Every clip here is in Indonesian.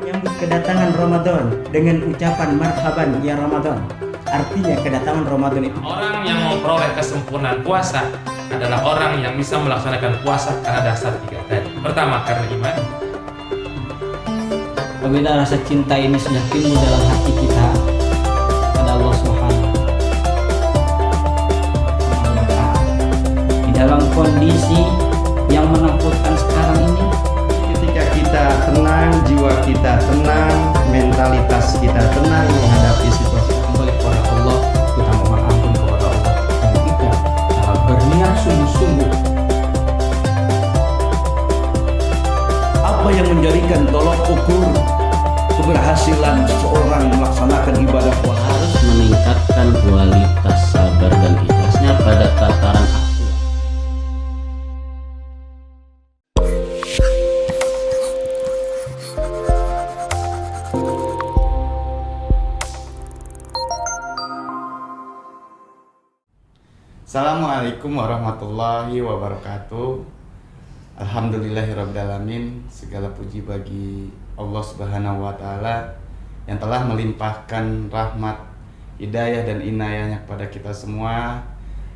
menyambut kedatangan Ramadan dengan ucapan marhaban ya Ramadan. Artinya kedatangan Ramadan itu Orang yang memperoleh kesempurnaan puasa adalah orang yang bisa melaksanakan puasa karena dasar 3 tadi. Pertama, karena iman. Apabila rasa cinta ini sudah timbul dalam hati kita pada Allah Subhanahu wa Ta'ala, di dalam kondisi yang menakutkan sekarang ini, ketika kita tenang, jiwa kita tenang, mentalitas kita tenang menghadapi situasi, kembali kepada Allah, kita mohon ampun kepada Allah, dan kita berniat sungguh-sungguh. Apa yang menjadikan tolok ukur keberhasilan seorang melaksanakan ibadah puasa? Harus meningkatkan kualitas sabar dan ikhlasnya pada tataran aktual. Assalamualaikum warahmatullahi wabarakatuh. Alhamdulillahirrabbilalamin. Segala puji bagi Allah Subhanahu wa Ta'ala yang telah melimpahkan rahmat, hidayah dan inayahnya kepada kita semua,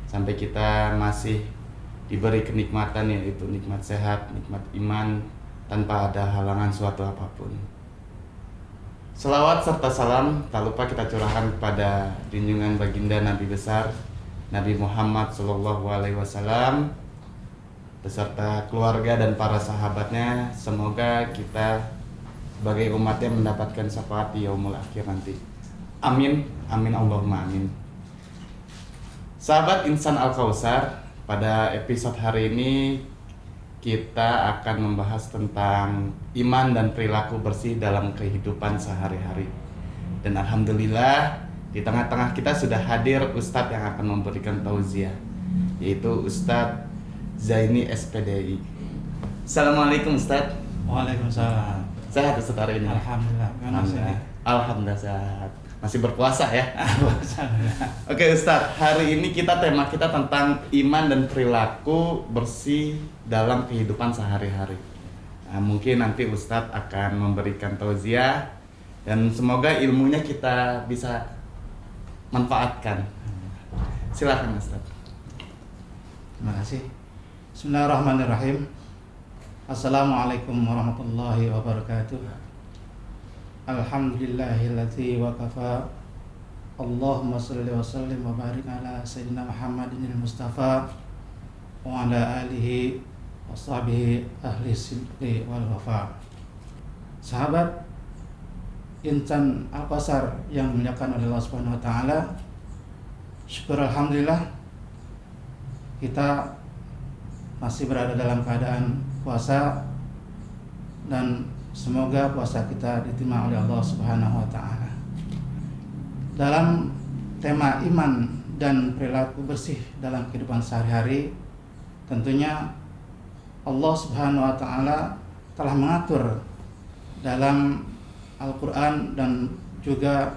sampai kita masih diberi kenikmatan, yaitu nikmat sehat, nikmat iman, tanpa ada halangan suatu apapun. Selawat serta salam tak lupa kita curahkan kepada junjungan baginda Nabi besar Nabi Muhammad SAW beserta keluarga dan para sahabatnya. Semoga kita sebagai umatnya mendapatkan syafaat di yaumul akhir nanti. Amin, amin, Allahumma amin. Sahabat Insan Al-Kausar, pada episode hari ini kita akan membahas tentang iman dan perilaku bersih dalam kehidupan sehari-hari. Dan alhamdulillah di tengah-tengah kita sudah hadir Ustadz yang akan memberikan tauziah, yaitu Ustadz Zaini SPDI. Assalamualaikum Ustadz. Waalaikumsalam. Sehat Ustadz hari ini? Alhamdulillah. Alhamdulillah sehat. Masih berpuasa ya? Oke Ustadz, hari ini tema kita tentang iman dan perilaku bersih dalam kehidupan sehari-hari. Nah, mungkin nanti Ustadz akan memberikan tauziah dan semoga ilmunya kita bisa manfaatkan. Silakan Ustaz. Terima kasih. Bismillahirrahmanirrahim. Assalamualaikum warahmatullahi wabarakatuh. Alhamdulillahilladzi wa kafa. Allahumma shalli wa sallim wa barik ala sayyidina Muhammadin al-Mustafa wa ala alihi wa sahbihi ahli sidqi wal wafa. Sahabat Insan Al-Kausar yang dimuliakan oleh Allah Subhanahu wa Ta'ala, syukur alhamdulillah kita masih berada dalam keadaan puasa, dan semoga puasa kita diterima oleh Allah Subhanahu wa Ta'ala. Dalam tema iman dan perilaku bersih dalam kehidupan sehari-hari, tentunya Allah Subhanahu wa Ta'ala telah mengatur dalam Al-Quran, dan juga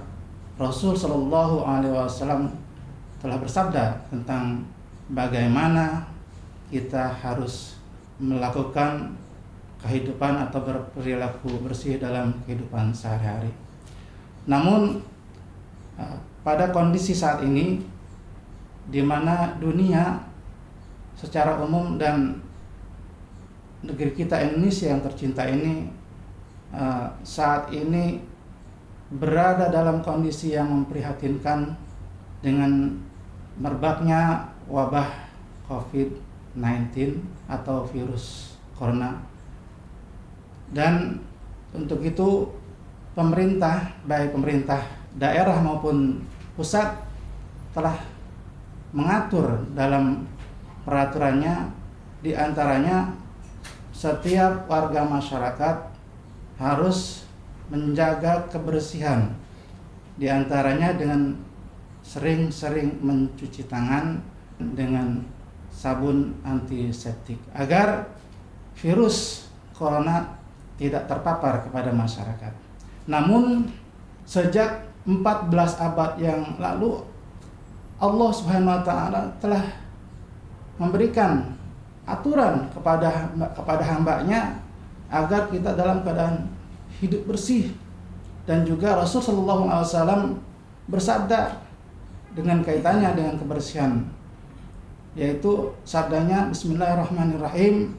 Rasul Shallallahu Alaihi Wasallam telah bersabda tentang bagaimana kita harus melakukan kehidupan atau berperilaku bersih dalam kehidupan sehari-hari. Namun pada kondisi saat ini, di mana dunia secara umum dan negeri kita Indonesia yang tercinta ini saat ini berada dalam kondisi yang memprihatinkan dengan merebaknya wabah COVID-19 atau virus corona. Dan untuk itu pemerintah, baik pemerintah daerah maupun pusat, telah mengatur dalam peraturannya, di antaranya setiap warga masyarakat harus menjaga kebersihan, di antaranya dengan sering-sering mencuci tangan dengan sabun antiseptik agar virus corona tidak terpapar kepada masyarakat. Namun sejak 14 abad yang lalu, Allah Subhanahu wa Ta'ala telah memberikan aturan kepada hambanya agar kita dalam keadaan hidup bersih. Dan juga Rasul Shallallahu Alaihi Wasallam bersabda dengan kaitannya dengan kebersihan, yaitu sabdanya Bismillahirrahmanirrahim,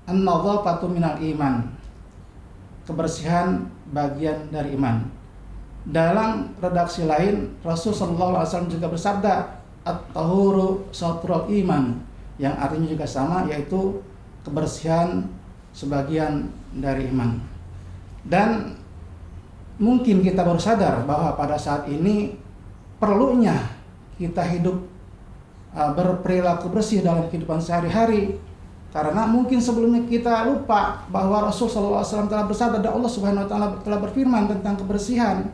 an-nadhafatu minal iman, kebersihan bagian dari iman. Dalam redaksi lain Rasul Shallallahu Alaihi Wasallam juga bersabda at-tahuru satrul iman, yang artinya juga sama, yaitu kebersihan sebagian dari iman. Dan mungkin kita baru sadar bahwa pada saat ini perlunya kita hidup berperilaku bersih dalam kehidupan sehari-hari, karena mungkin sebelumnya kita lupa bahwa Rasul SAW telah bersabda dan Allah Subhanahu Wa Taala telah berfirman tentang kebersihan,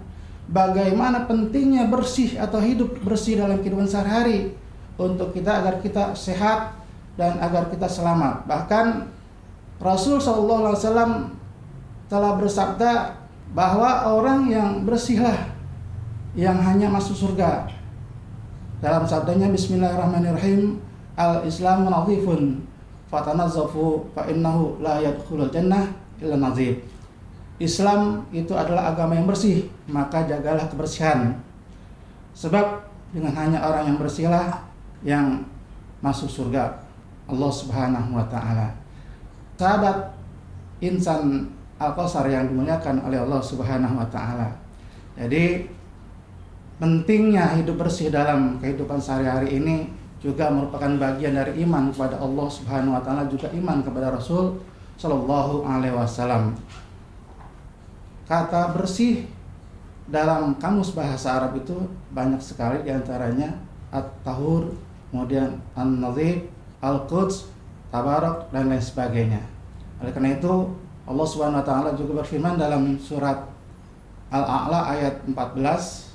bagaimana pentingnya bersih atau hidup bersih dalam kehidupan sehari-hari untuk kita agar kita sehat dan agar kita selamat. Bahkan Rasul SAW telah bersabda bahwa orang yang bersihlah yang hanya masuk surga. Dalam sabdanya Bismillahirrahmanirrahim, al-Islamu nadhifun fatanazzafu fa innahu la yadkhulul jannah illa nazif. Islam itu adalah agama yang bersih, maka jagalah kebersihan. Sebab dengan hanya orang yang bersihlah yang masuk surga Allah Subhanahu wa taala. Sahabat insan Al-Kausar yang dimuliakan oleh Allah Subhanahu wa taala. Jadi pentingnya hidup bersih dalam kehidupan sehari-hari ini juga merupakan bagian dari iman kepada Allah Subhanahu wa taala, juga iman kepada Rasul sallallahu alaihi wasallam. Kata bersih dalam kamus bahasa Arab itu banyak sekali, diantaranya at-tahur, kemudian an-nadhif, al-quds, tabarak, dan lain sebagainya. Oleh karena itu Allah Subhanahu wa taala juga berfirman dalam surat Al-A'la ayat 14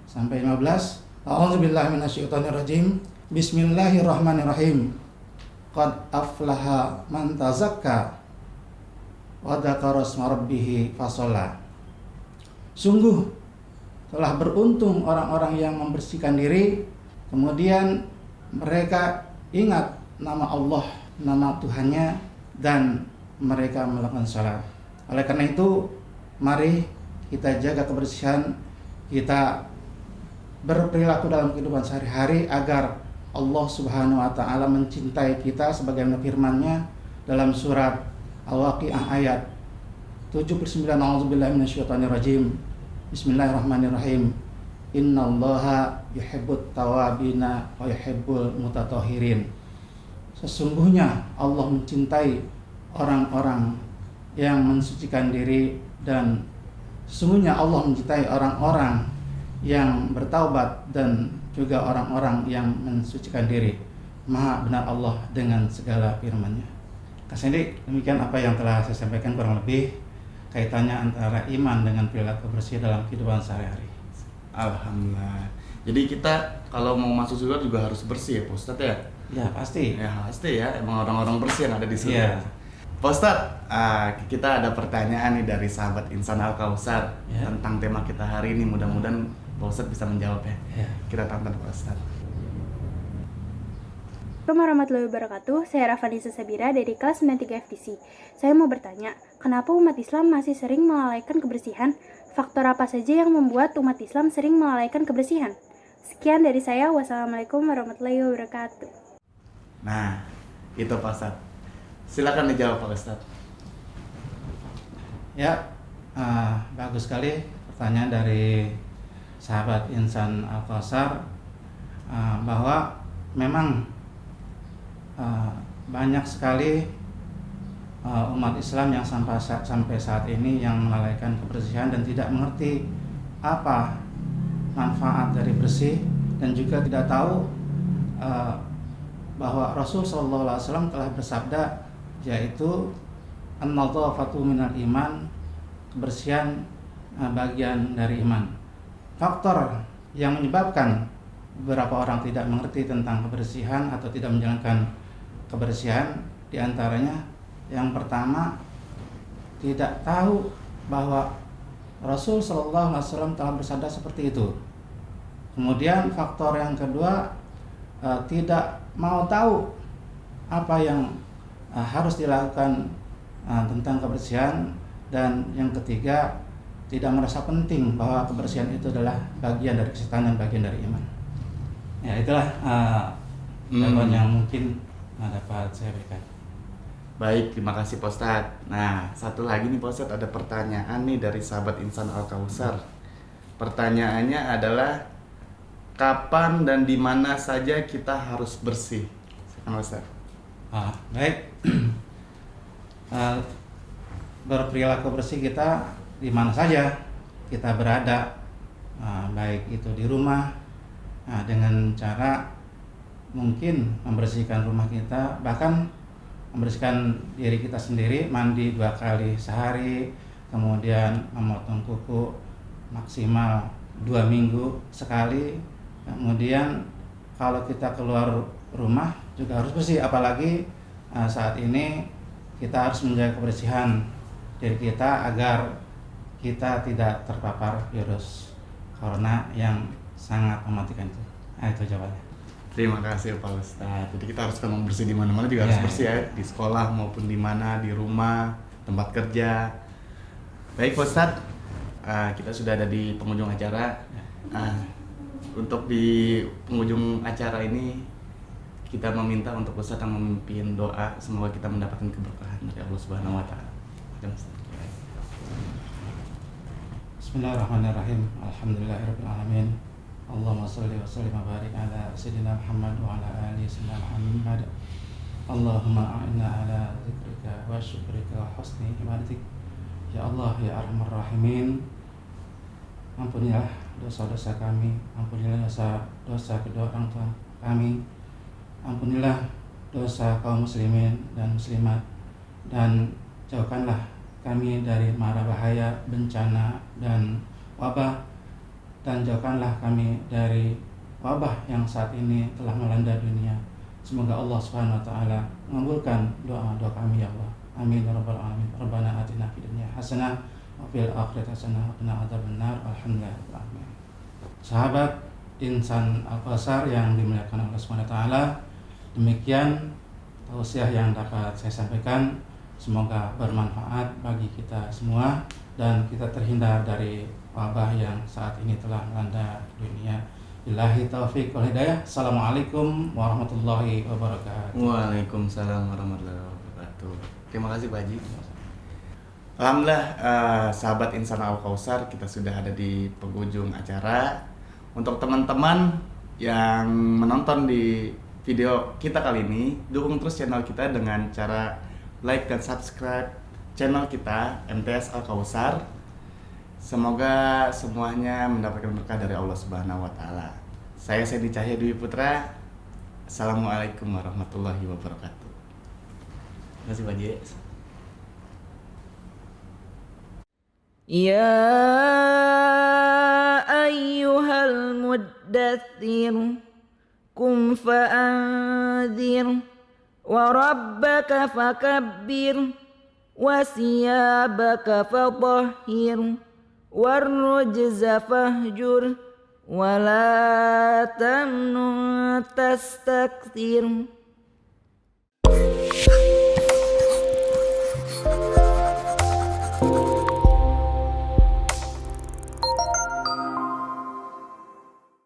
sampai 15, A'udzubillahi minasyaitonirrajim. Bismillahirrahmanirrahim. Qad aflaha man tazakka wa dzakara isma rabbih fasalla. Sungguh telah beruntung orang-orang yang membersihkan diri, kemudian mereka ingat nama Allah, nama Tuhannya, dan mereka melakukan salat. Oleh karena itu, mari kita jaga kebersihan, kita berperilaku dalam kehidupan sehari-hari agar Allah Subhanahu wa taala mencintai kita sebagaimana firman-Nya dalam surat Al-Waqiah ayat 79. A'udzubillahi minasyaitonirrajim. Bismillahirrahmanirrahim. Innallaha yuhibbut tawabina wa yuhibbul mutatahhirin. Sesungguhnya Allah mencintai orang-orang yang mensucikan diri, dan sesungguhnya Allah mencintai orang-orang yang bertaubat dan juga orang-orang yang mensucikan diri. Maha benar Allah dengan segala firman-Nya. Kasih demikian apa yang telah saya sampaikan, kurang lebih kaitannya antara iman dengan perilaku bersih dalam kehidupan sehari-hari. Alhamdulillah. Jadi kita kalau mau masuk surga juga harus bersih ya Pak Ustadz ya? Ya pasti. Ya pasti ya, emang orang-orang bersih yang ada di surga. Ya. Pak Ustadz, kita ada pertanyaan nih dari sahabat Insan Al-Kausar Ya. tentang tema kita hari ini. Mudah-mudahan Pak Ustadz bisa menjawab ya. Ya. Kita tonton Pak Ustadz. Assalamualaikum warahmatullahi wabarakatuh. Saya Rafanisa Sabira dari kelas 93 FDC. Saya mau bertanya, kenapa umat Islam masih sering melalaikan kebersihan? Faktor apa saja yang membuat umat Islam sering melalaikan kebersihan? Sekian dari saya. Wassalamualaikum warahmatullahi wabarakatuh. Nah, itu Pak Ustadz. Silakan dijawab Pak Ustadz. Ya, bagus sekali pertanyaan dari sahabat Insan Al-Kausar, bahwa memang banyak sekali umat Islam yang sampai saat ini yang melalaikan kebersihan dan tidak mengerti apa manfaat dari bersih, dan juga tidak tahu bahwa Rasul SAW telah bersabda, yaitu an-nadhafatu minal iman, kebersihan bagian dari iman. Faktor yang menyebabkan beberapa orang tidak mengerti tentang kebersihan atau tidak menjalankan kebersihan, diantaranya yang pertama, tidak tahu bahwa Rasul SAW telah bersabda seperti itu. Kemudian faktor yang kedua, tidak mau tahu apa yang harus dilakukan tentang kebersihan, Dan yang ketiga, tidak merasa penting bahwa kebersihan itu adalah bagian dari kesehatan dan bagian dari iman. Ya, itulah jawaban yang mungkin dapat saya berikan. Baik, terima kasih Pak Ustadz. Nah, satu lagi nih Pak Ustadz, ada pertanyaan nih dari sahabat Insan Al-Kausar. Pertanyaannya adalah, kapan dan di mana saja kita harus bersih? Silakan Ustadz. Baik. Berperilaku bersih kita di mana saja kita berada, baik itu di rumah, dengan cara mungkin membersihkan rumah kita, bahkan membersihkan diri kita sendiri, mandi 2 kali sehari, kemudian memotong kuku maksimal 2 minggu sekali. Kemudian kalau kita keluar rumah juga harus bersih, apalagi saat ini kita harus menjaga kebersihan diri kita agar kita tidak terpapar virus corona yang sangat mematikan itu. Itu jawabannya. Terima kasih Pak Ustadz. Jadi kita harus memang bersih di mana-mana juga harus bersih ya, di sekolah maupun di mana, di rumah, tempat kerja. Baik Pak Ustadz, kita sudah ada di penghujung acara. Untuk di penghujung acara ini kita meminta untuk Ustadz yang memimpin doa, semoga kita mendapatkan keberkahan dari Allah Subhanahu wa taala. Bismillahirrahmanirrahim. Alhamdulillahirabbil alamin. Allahumma shalli wa sallim wa barik ala sayyidina Muhammad wa ala ali sayyidina Muhammad. Allahumma a'inna ala dzikrika wa syukrika wa husni ibadatik. Ya Allah, ya Arhamar Rahimin, ampunilah dosa-dosa kami, ampunilah dosa kedua orang tua kami, ampunilah dosa kaum muslimin dan muslimat, dan jauhkanlah kami dari mara bahaya, bencana, dan wabah, dan jauhkanlah kami dari wabah yang saat ini telah melanda dunia. Semoga Allah Subhanahu wa taala mengabulkan doa-doa kami ya Allah. Amin ya rabbal alamin. Rabbana atina fid dunya hasanah wa fil akhirati hasanah wa qina adzabannar. Alhamdulillahirabbil alamin. Sahabat Insan Al-Kausar yang dimuliakan Allah Subhanahu wa taala, demikian tausiah yang dapat saya sampaikan. Semoga bermanfaat bagi kita semua dan kita terhindar dari wabah yang saat ini telah melanda dunia. Billahi taufiq wal hidayah. Assalamualaikum warahmatullahi wabarakatuh. Waalaikumsalam warahmatullahi wabarakatuh. Terima kasih Pak Haji. Alhamdulillah, sahabat Insan Al-Kausar, kita sudah ada di penghujung acara. Untuk teman-teman yang menonton di video kita kali ini, dukung terus channel kita dengan cara like dan subscribe channel kita MTS Al-Kausar. Semoga semuanya mendapatkan berkah dari Allah Subhanahu wa taala. Saya Sandy Cahya Dwi Putra. Assalamualaikum warahmatullahi wabarakatuh. Terima kasih Pak Haji. يا أيها المدثر قم فأنذر وربك فكبر وثيابك فطهر والرجز فاهجر ولا تمنن تستكثر